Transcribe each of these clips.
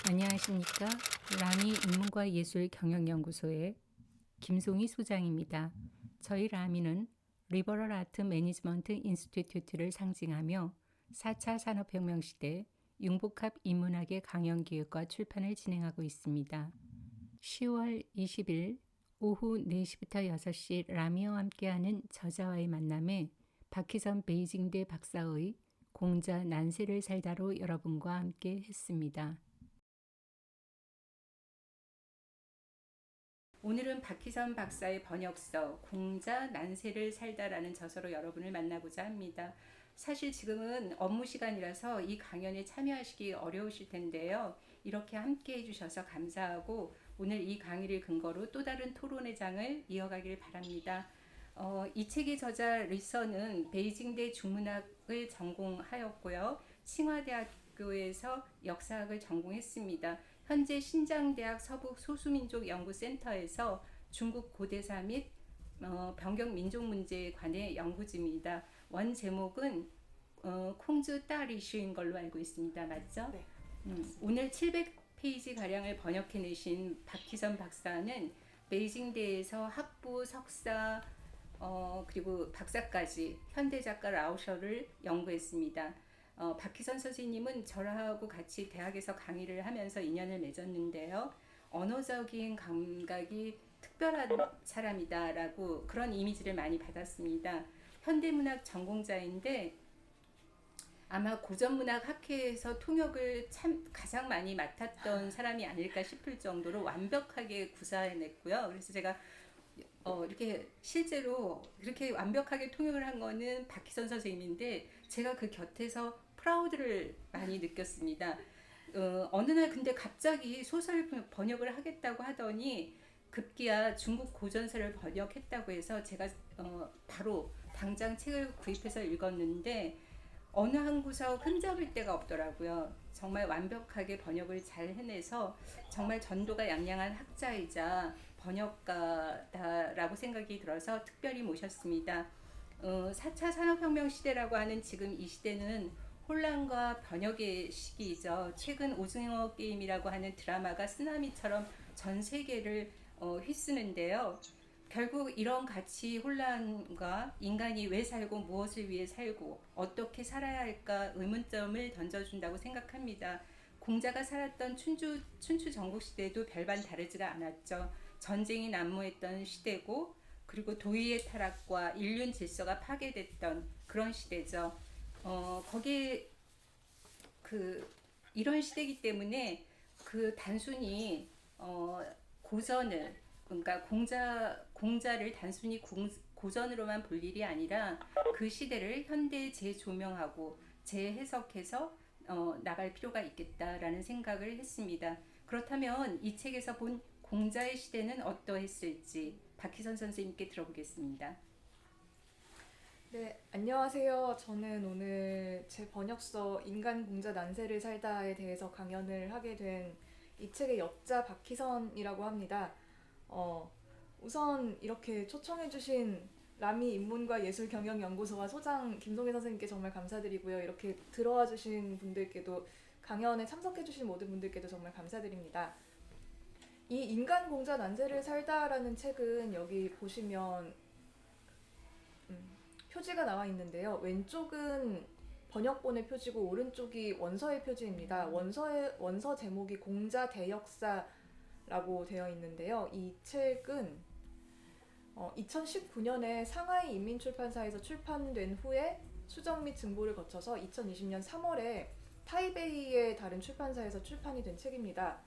안녕하십니까. 라미 인문과 예술 경영연구소의 김송희 소장입니다. 저희 라미는 리버럴 아트 매니지먼트 인스티튜트를 상징하며 4차 산업혁명 시대 융복합 인문학의 강연 기획과 출판을 진행하고 있습니다. 10월 20일 오후 4시부터 6시 라미와 함께하는 저자와의 만남에 박희선 베이징대 박사의 공자 난세를 살다로 여러분과 함께 했습니다. 오늘은 박희선 박사의 번역서 공자 난세를 살다라는 저서로 여러분을 만나고자 합니다. 사실 지금은 업무 시간이라서 이 강연에 참여하시기 어려우실 텐데요. 이렇게 함께 해주셔서 감사하고 오늘 이 강의를 근거로 또 다른 토론회 장을 이어가길 바랍니다. 이 책의 저자 리서는 베이징대 중문학을 전공하였고요. 칭화대학교에서 역사학을 전공했습니다. 현재 신장대학 서북 소수민족연구센터에서 중국 고대사 및 변경 민족 문제에 관해 연구 중입니다. 원 제목은 콩즈 따리슈인 걸로 알고 있습니다. 맞죠? 네. 오늘 700페이지 가량을 박희선 박사는 베이징대에서 학부, 석사, 그리고 박사까지 현대 작가 라오셔를 연구했습니다. 박희선 선생님은 저하고 같이 대학에서 강의를 하면서 인연을 맺었는데요. 언어적인 감각이 특별한 사람이다라고 그런 이미지를 많이 받았습니다. 현대문학 전공자인데 아마 고전문학 학회에서 통역을 가장 많이 맡았던 사람이 아닐까 싶을 정도로 완벽하게 구사해냈고요. 그래서 제가 이렇게 실제로 그렇게 완벽하게 통역을 한 거는 박희선 선생님인데 제가 그 곁에서 프라우드를 많이 느꼈습니다. 어느 날 근데 갑자기 소설 번역을 하겠다고 하더니 급기야 중국 고전서를 번역했다고 해서 제가 바로 당장 책을 구입해서 읽었는데 어느 한 구석 흠잡을 데가 없더라고요. 정말 완벽하게 번역을 잘 해내서 정말 전도가 양양한 학자이자 번역가다라고 생각이 들어서 특별히 모셨습니다. 4차 산업혁명 시대라고 하는 지금 이 시대는 혼란과 번역의 시기이죠. 최근 오징어 게임이라고 하는 드라마가 쓰나미처럼 전 세계를 휩쓰는데요. 결국 이런 가치 혼란과 인간이 왜 살고 무엇을 위해 살고 어떻게 살아야 할까 의문점을 던져준다고 생각합니다. 공자가 살았던 춘추 전국시대도 별반 다르지가 않았죠. 전쟁이 난무했던 시대고 그리고 도의의 타락과 인륜 질서가 파괴됐던 그런 시대죠. 거기에 이런 시대이기 때문에 단순히 고전을 그러니까 공자를 단순히 고전으로만 볼 일이 아니라 그 시대를 현대에 재조명하고 재해석해서 나갈 필요가 있겠다라는 생각을 했습니다. 그렇다면 이 책에서 본 공자의 시대는 어떠했을지 박희선 선생님께 들어보겠습니다. 네, 안녕하세요. 저는 오늘 제 번역서 인간 공자 난세를 살다에 대해서 강연을 하게 된 이 책의 역자 박희선이라고 합니다. 우선 이렇게 초청해주신 라미 인문과 예술 경영연구소와 소장 김송희 선생님께 정말 감사드리고요. 이렇게 들어와 주신 분들께도 강연에 참석해주신 모든 분들께도 정말 감사드립니다. 이 인간 공자 난세를 살다라는 책은 여기 보시면 표지가 나와 있는데요. 왼쪽은 번역본의 표지고 오른쪽이 원서의 표지입니다. 원서 제목이 공자 대역사라고 되어 있는데요. 이 책은 2019년에 상하이 인민출판사에서 출판된 후에 수정 및 증보를 거쳐서 2020년 3월에 타이베이의 다른 출판사에서 출판이 된 책입니다.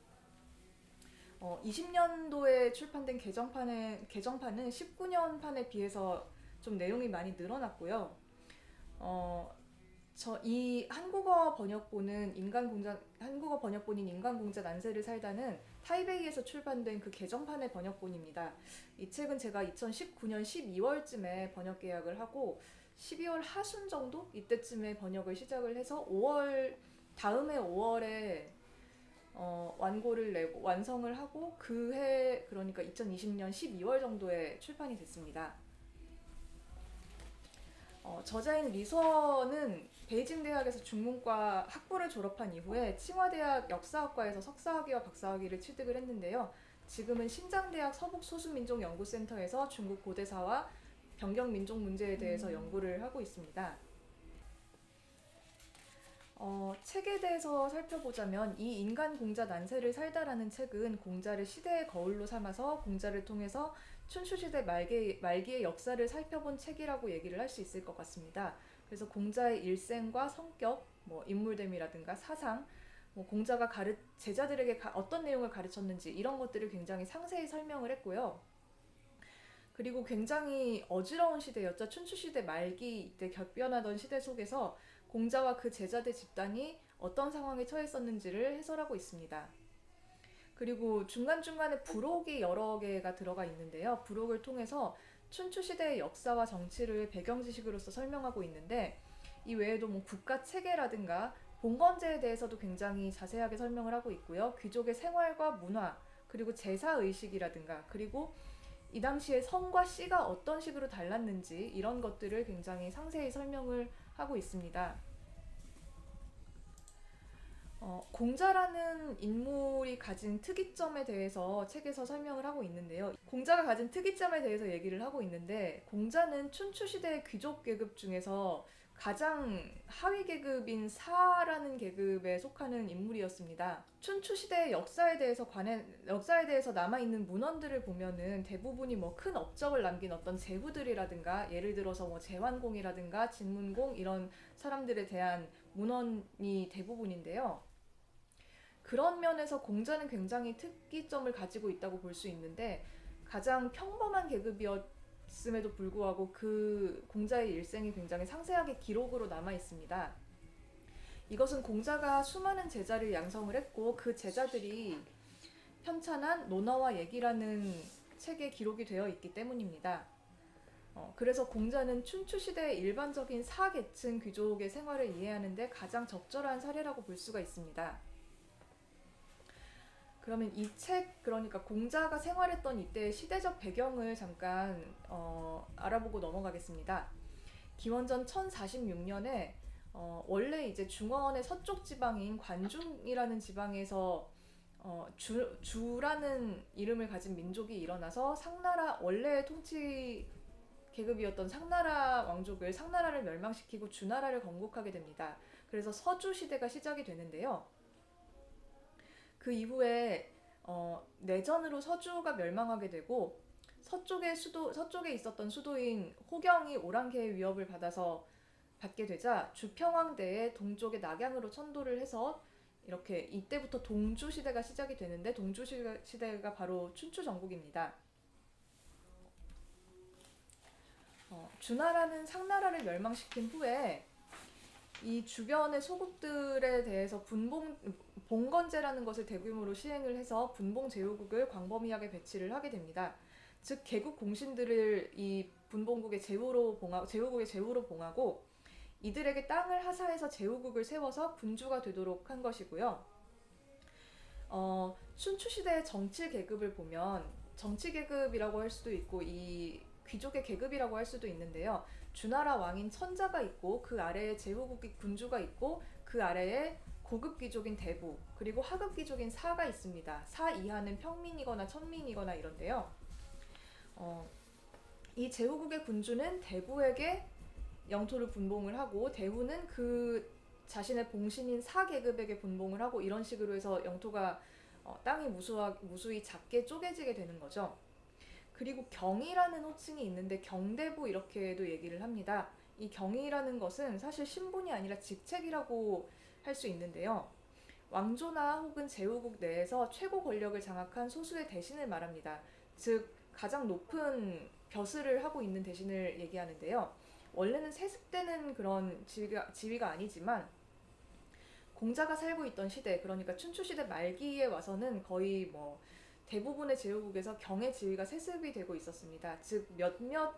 20년도에 출판된 개정판은 19년판에 비해서 좀 내용이 많이 늘어났고요. 이 한국어 번역본인 인간공자 난세를 살다는 타이베이에서 출판된 그 개정판의 번역본입니다. 이 책은 제가 2019년 12월쯤에 번역 계약을 하고 12월 하순 정도 이때쯤에 번역을 시작을 해서 다음해 5월에 완고를 내고 완성을 하고 그해 그러니까 2020년 12월 정도에 출판이 됐습니다. 저자인 리서는 베이징 대학에서 중문과 학부를 졸업한 이후에 칭화대학 역사학과에서 석사학위와 박사학위를 취득을 했는데요. 지금은 신장대학 서북소수민족연구센터에서 중국 고대사와 변경민족 문제에 대해서 연구를 하고 있습니다. 책에 대해서 살펴보자면 이 인간 공자 난세를 살다라는 책은 공자를 시대의 거울로 삼아서 공자를 통해서 춘추시대 말기의 역사를 살펴본 책이라고 얘기를 할 수 있을 것 같습니다. 그래서 공자의 일생과 성격, 인물됨이라든가 사상, 공자가 제자들에게 어떤 내용을 가르쳤는지 이런 것들을 굉장히 상세히 설명을 했고요. 그리고 굉장히 어지러운 시대였죠. 춘추시대 말기 이때 격변하던 시대 속에서 공자와 그 제자들 집단이 어떤 상황에 처했었는지를 해설하고 있습니다. 그리고 중간중간에 부록이 여러 개가 들어가 있는데요. 부록을 통해서 춘추시대의 역사와 정치를 배경 지식으로서 설명하고 있는데 이 외에도 국가 체계라든가 봉건제에 대해서도 굉장히 자세하게 설명을 하고 있고요. 귀족의 생활과 문화, 그리고 제사의식이라든가 그리고 이 당시에 성과 씨가 어떤 식으로 달랐는지 이런 것들을 굉장히 상세히 설명을 하고 있습니다. 공자라는 인물이 가진 특이점에 대해서 책에서 설명을 하고 있는데요. 공자가 가진 특이점에 대해서 얘기를 하고 있는데 공자는 춘추시대의 귀족 계급 중에서 가장 하위 계급인 사라는 계급에 속하는 인물이었습니다. 춘추시대의 역사에 대해서 남아있는 문헌들을 보면은 대부분이 큰 업적을 남긴 어떤 제후들이라든가 예를 들어서 제환공이라든가 진문공 이런 사람들에 대한 문헌이 대부분인데요. 그런 면에서 공자는 굉장히 특이점을 가지고 있다고 볼 수 있는데 가장 평범한 계급이었음에도 불구하고 그 공자의 일생이 굉장히 상세하게 기록으로 남아 있습니다. 이것은 공자가 수많은 제자를 양성을 했고 그 제자들이 편찬한 논어와 얘기라는 책에 기록이 되어 있기 때문입니다. 그래서 공자는 춘추시대의 일반적인 사계층 귀족의 생활을 이해하는 데 가장 적절한 사례라고 볼 수가 있습니다. 그러면 이 책, 그러니까 공자가 생활했던 이때의 시대적 배경을 잠깐 알아보고 넘어가겠습니다. 기원전 1046년에 원래 이제 중원의 서쪽 지방인 관중이라는 지방에서 주라는 이름을 가진 민족이 일어나서 상나라 원래 통치 계급이었던 상나라를 멸망시키고 주나라를 건국하게 됩니다. 그래서 서주 시대가 시작이 되는데요. 그 이후에 내전으로 서주가 멸망하게 되고 서쪽에 있었던 수도인 호경이 오랑캐의 위협을 받게 되자 주평왕대에 동쪽의 낙양으로 천도를 해서 이렇게 이때부터 동주 시대가 시작이 되는데 동주 시대가 바로 춘추 전국입니다. 주나라는 상나라를 멸망시킨 후에 이 주변의 소국들에 대해서 봉건제라는 것을 대규모로 시행을 해서 분봉 제후국을 광범위하게 배치를 하게 됩니다. 즉 개국 공신들을 이 분봉국의 제후국의 제후로 봉하고 이들에게 땅을 하사해서 제후국을 세워서 군주가 되도록 한 것이고요. 춘추시대의 정치 계급을 보면 정치 계급이라고 할 수도 있고 이 귀족의 계급이라고 할 수도 있는데요. 주나라 왕인 천자가 있고 그 아래에 제후국의 군주가 있고 그 아래에 고급 귀족인 대부 그리고 하급 귀족인 사가 있습니다. 사 이하는 평민이거나 천민이거나 이런데요. 이 제후국의 군주는 대부에게 영토를 분봉을 하고 대부는 그 자신의 봉신인 사 계급에게 분봉을 하고 이런 식으로 해서 영토가 땅이 무수히 작게 쪼개지게 되는 거죠. 그리고 경이라는 호칭이 있는데 경대부 이렇게도 얘기를 합니다. 이 경이라는 것은 사실 신분이 아니라 직책이라고 할 수 있는데요. 왕조나 혹은 제후국 내에서 최고 권력을 장악한 소수의 대신을 말합니다. 즉 가장 높은 벼슬을 하고 있는 대신을 얘기하는데요. 원래는 세습되는 그런 지위가 아니지만 공자가 살고 있던 시대, 그러니까 춘추시대 말기에 와서는 거의 대부분의 제후국에서 경의 지위가 세습이 되고 있었습니다. 즉 몇몇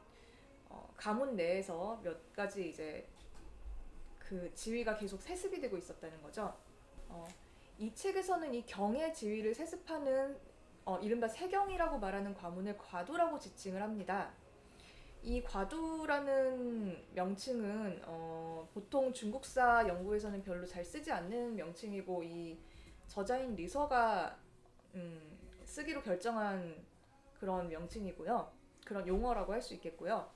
가문 내에서 몇 가지 이제 그 지위가 계속 세습이 되고 있었다는 거죠. 이 책에서는 이 경의 지위를 세습하는 이른바 세경이라고 말하는 과문을 과도라고 지칭을 합니다. 이 과두라는 명칭은 보통 중국사 연구에서는 별로 잘 쓰지 않는 명칭이고 이 저자인 리서가 쓰기로 결정한 그런 명칭이고요. 그런 용어라고 할 수 있겠고요.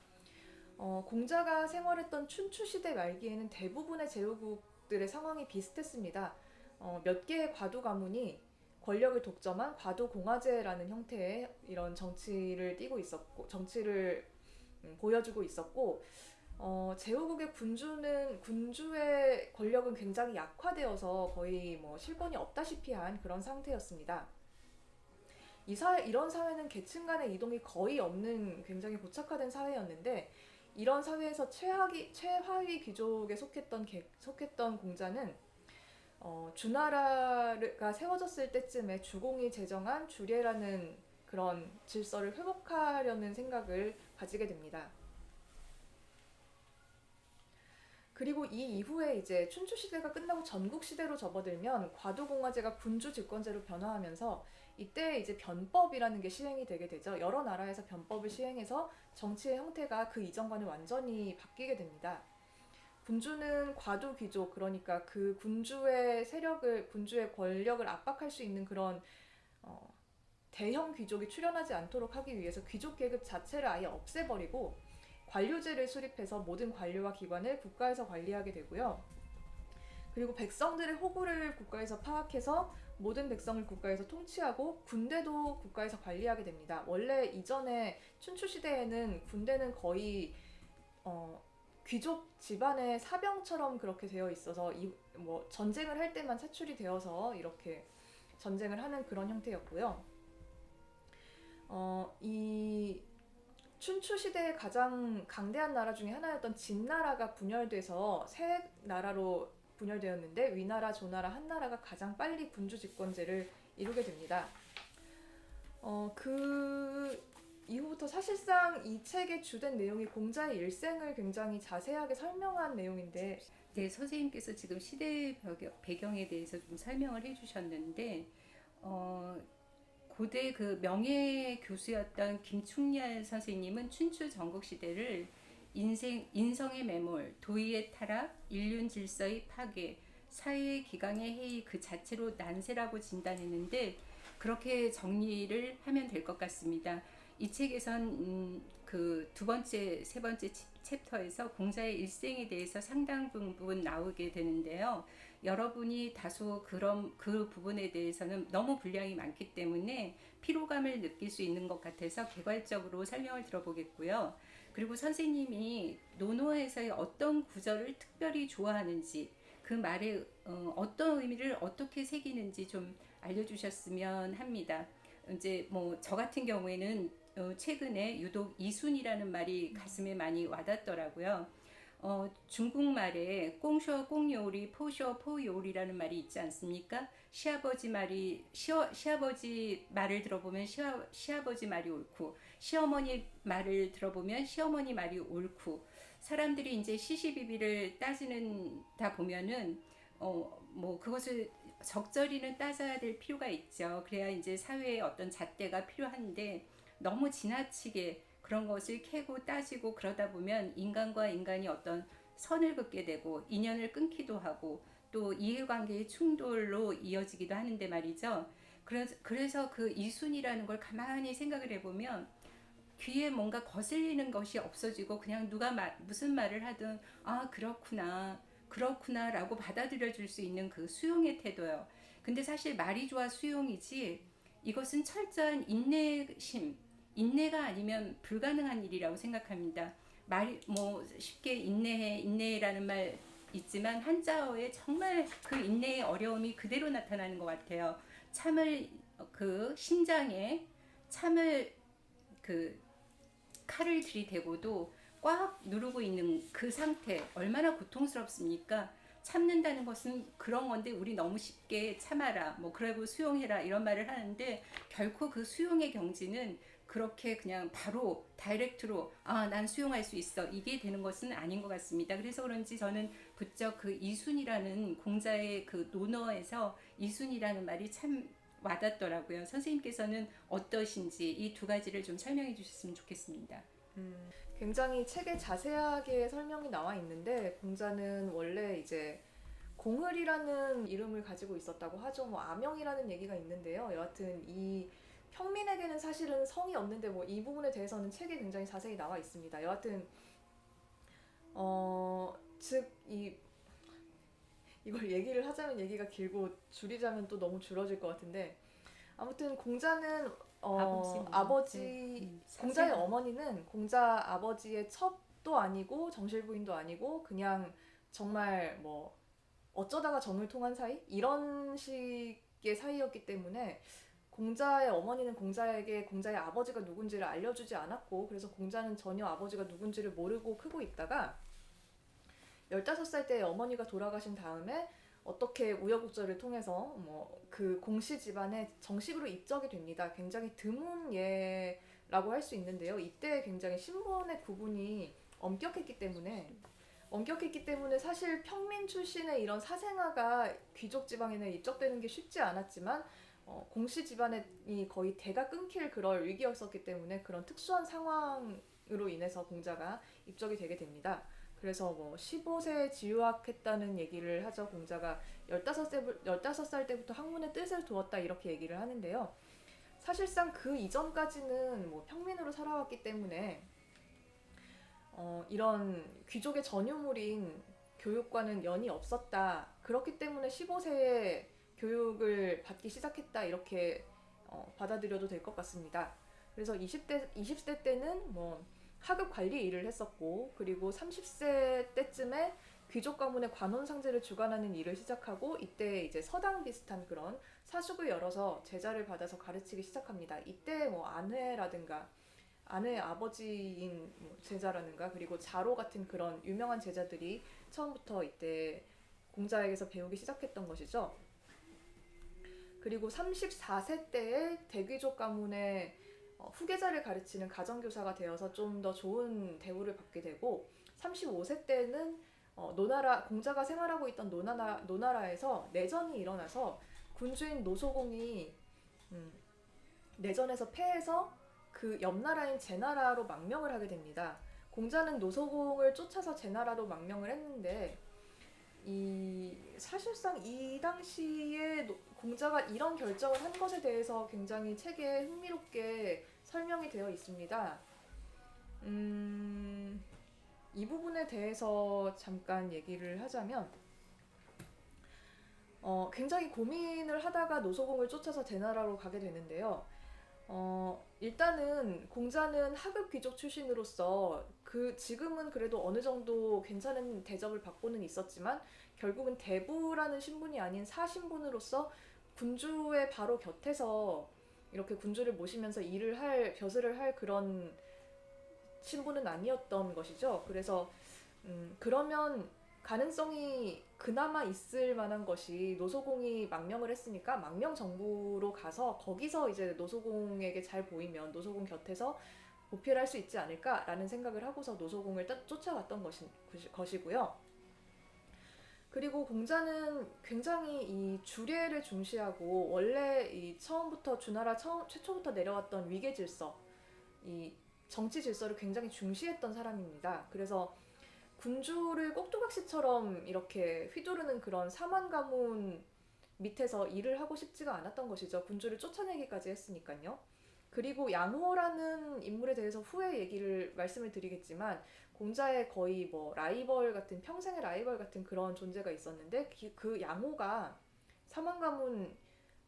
공자가 생활했던 춘추 시대 말기에는 대부분의 제후국들의 상황이 비슷했습니다. 몇 개의 과두 가문이 권력을 독점한 과두공화제라는 형태의 이런 정치를 띠고 있었고 정치를 보여주고 있었고 제후국의 군주의 권력은 굉장히 약화되어서 거의 뭐 실권이 없다시피 한 그런 상태였습니다. 이런 사회는 계층 간의 이동이 거의 없는 굉장히 고착화된 사회였는데 이런 사회에서 최하위 귀족에 속했던 공자는 주나라가 세워졌을 때쯤에 주공이 제정한 주례라는 그런 질서를 회복하려는 생각을 가지게 됩니다. 그리고 이 이후에 이제 춘추 시대가 끝나고 전국 시대로 접어들면 과두공화제가 군주 집권제로 변화하면서 이때 이제 변법이라는 게 시행이 되게 되죠. 여러 나라에서 변법을 시행해서 정치의 형태가 그 이전과는 완전히 바뀌게 됩니다. 군주는 과두 귀족, 그러니까 그 군주의 권력을 압박할 수 있는 그런 대형 귀족이 출현하지 않도록 하기 위해서 귀족 계급 자체를 아예 없애버리고 관료제를 수립해서 모든 관료와 기관을 국가에서 관리하게 되고요. 그리고 백성들의 호구를 국가에서 파악해서 모든 백성을 국가에서 통치하고 군대도 국가에서 관리하게 됩니다. 원래 이전에 춘추 시대에는 군대는 거의 귀족 집안의 사병처럼 그렇게 되어 있어서 뭐 전쟁을 할 때만 차출이 되어서 이렇게 전쟁을 하는 그런 형태였고요. 이 춘추 시대의 가장 강대한 나라 중에 하나였던 진나라가 분열돼서 세 나라로 분열되었는데 위나라, 조나라, 한나라가 가장 빨리 군주 집권제를 이루게 됩니다. 그 이후부터 사실상 이 책의 주된 내용이 공자의 일생을 굉장히 자세하게 설명한 내용인데 네, 선생님께서 지금 시대 배경에 대해서 좀 설명을 해주셨는데 고대 그 명예 교수였던 김충렬 선생님은 춘추 전국 시대를 인성의 매몰, 도의의 타락, 인륜 질서의 파괴, 사회의 기강의 해이 그 자체로 난세라고 진단했는데 그렇게 정리를 하면 될 것 같습니다. 이 책에선 그 두 번째, 세 번째 챕터에서 공자의 일생에 대해서 상당 부분 나오게 되는데요. 여러분이 다소 그 부분에 대해서는 너무 분량이 많기 때문에 피로감을 느낄 수 있는 것 같아서 개괄적으로 설명을 들어보겠고요. 그리고 선생님이 논어에서의 어떤 구절을 특별히 좋아하는지 그 말에 어떤 의미를 어떻게 새기는지 좀 알려주셨으면 합니다. 이제 뭐 저 같은 경우에는 최근에 유독 이순이라는 말이 가슴에 많이 와닿더라고요. 중국말에 꽁쇼 꽁요리 포쇼 포요리라는 말이 있지 않습니까? 시아버지 말을 들어보면 시아버지 말이 옳고 시어머니 말을 들어보면 시어머니 말이 옳고 사람들이 이제 시시비비를 따지는다 보면은 뭐 그것을 적절히는 따져야 될 필요가 있죠. 그래야 이제 사회에 어떤 잣대가 필요한데 너무 지나치게 그런 것을 캐고 따지고 그러다 보면 인간과 인간이 어떤 선을 긋게 되고 인연을 끊기도 하고 또 이해관계의 충돌로 이어지기도 하는데 말이죠. 그래서 그 이순이라는 걸 가만히 생각을 해보면 귀에 뭔가 거슬리는 것이 없어지고 그냥 누가 무슨 말을 하든 아 그렇구나 라고 받아들여 줄 수 있는 그 수용의 태도요. 근데 사실 말이 좋아 수용이지 이것은 철저한 인내가 아니면 불가능한 일이라고 생각합니다. 말이 뭐 쉽게 인내라는 말 있지만 한자어에 정말 그 인내의 어려움이 그대로 나타나는 것 같아요. 그 심장에 참을 그 칼을 들이대고도 꽉 누르고 있는 그 상태 얼마나 고통스럽습니까? 참는다는 것은 그런 건데 우리 너무 쉽게 참아라 뭐 그러고 수용해라 이런 말을 하는데 결코 그 수용의 경지는 그렇게 그냥 바로 다이렉트로 난 수용할 수 있어 이게 되는 것은 아닌 것 같습니다. 그래서 그런지 저는 부쩍 그 이순이라는 공자의 그 논어에서 이순이라는 말이 참 와닿더라고요. 선생님께서는 어떠신지 이 두 가지를 좀 설명해 주셨으면 좋겠습니다. 굉장히 책에 자세하게 설명이 나와 있는데 공자는 원래 이제 공을이라는 이름을 가지고 있었다고 하죠. 뭐 아명이라는 얘기가 있는데요. 여하튼 이 평민에게는 사실은 성이 없는데 뭐 이 부분에 대해서는 책에 굉장히 자세히 나와 있습니다. 여하튼 즉 이걸 얘기를 하자면 얘기가 길고 줄이자면 또 너무 줄어질 것 같은데 아무튼 공자는 공자의 사실 어머니는 공자 아버지의 첩도 아니고 정실부인도 아니고 그냥 정말 뭐 어쩌다가 정을 통한 사이? 이런 식의 사이였기 때문에 공자의 어머니는 공자에게 공자의 아버지가 누군지를 알려주지 않았고 그래서 공자는 전혀 아버지가 누군지를 모르고 크고 있다가 15살 때 어머니가 돌아가신 다음에 어떻게 우여곡절을 통해서 뭐 그 공씨 집안에 정식으로 입적이 됩니다. 굉장히 드문 예라고 할 수 있는데요. 이때 굉장히 신분의 구분이 엄격했기 때문에 사실 평민 출신의 이런 사생아가 귀족 지방에는 입적되는 게 쉽지 않았지만 공씨 집안이 거의 대가 끊길 그럴 위기였었기 때문에 그런 특수한 상황으로 인해서 공자가 입적이 되게 됩니다. 그래서 뭐 15세에 지유학했다는 얘기를 하죠. 공자가 15살 때부터 학문의 뜻을 두었다 이렇게 얘기를 하는데요. 사실상 그 이전까지는 뭐 평민으로 살아왔기 때문에 이런 귀족의 전유물인 교육과는 연이 없었다. 그렇기 때문에 15세에 교육을 받기 시작했다 이렇게 받아들여도 될 것 같습니다. 그래서 20대 때는 뭐 하급 관리 일을 했었고 그리고 30세 때쯤에 귀족 가문의 관원 상제를 주관하는 일을 시작하고 이때 이제 서당 비슷한 그런 사숙을 열어서 제자를 받아서 가르치기 시작합니다. 이때 뭐 안회라든가 안회의 아버지인 제자라든가 그리고 자로 같은 그런 유명한 제자들이 처음부터 이때 공자에게서 배우기 시작했던 것이죠. 그리고 34세 때에 대귀족 가문의 후계자를 가르치는 가정교사가 되어서 좀 더 좋은 대우를 받게 되고 35세 때는 공자가 생활하고 있던 노나라에서 내전이 일어나서 군주인 노소공이 내전에서 패해서 그 옆나라인 제나라로 망명을 하게 됩니다. 공자는 노소공을 쫓아서 제나라로 망명을 했는데 사실상 이 당시에 공자가 이런 결정을 한 것에 대해서 굉장히 책에 흥미롭게 설명이 되어 있습니다. 이 부분에 대해서 잠깐 얘기를 하자면 굉장히 고민을 하다가 노소공을 쫓아서 제나라로 가게 되는데요. 일단은 공자는 하급 귀족 출신으로서 지금은 그래도 어느 정도 괜찮은 대접을 받고는 있었지만 결국은 대부라는 신분이 아닌 사신분으로서 군주의 바로 곁에서 이렇게 군주를 모시면서 벼슬을 할 그런 신분은 아니었던 것이죠. 그래서 그러면 가능성이 그나마 있을 만한 것이 노소공이 망명을 했으니까 망명 정부로 가서 거기서 이제 노소공에게 잘 보이면 노소공 곁에서 보필을 할 수 있지 않을까라는 생각을 하고서 노소공을 쫓아갔던 것이고요. 그리고 공자는 굉장히 이 주례를 중시하고 원래 처음부터 주나라 최초부터 내려왔던 위계 질서, 이 정치 질서를 굉장히 중시했던 사람입니다. 그래서 군주를 꼭두각시처럼 이렇게 휘두르는 그런 사만 가문 밑에서 일을 하고 싶지가 않았던 것이죠. 군주를 쫓아내기까지 했으니까요. 그리고 양호라는 인물에 대해서 후에 말씀을 드리겠지만 공자의 거의 뭐 평생의 라이벌 같은 그런 존재가 있었는데 그 양호가 사만 가문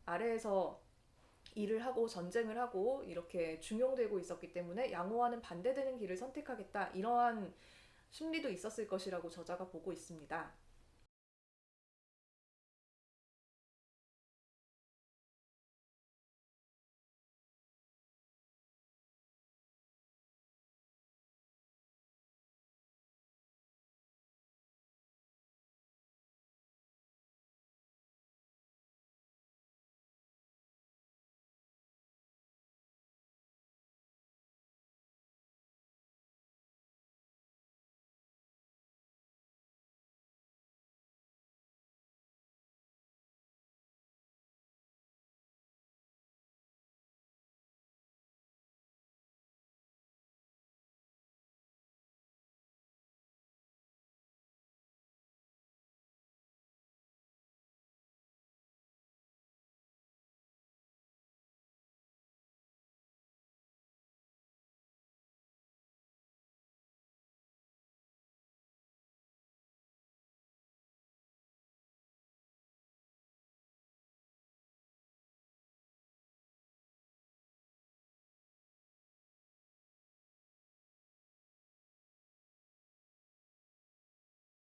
아래에서 일을 하고 전쟁을 하고 이렇게 중용되고 있었기 때문에 양호와는 반대되는 길을 선택하겠다 이러한 심리도 있었을 것이라고 저자가 보고 있습니다.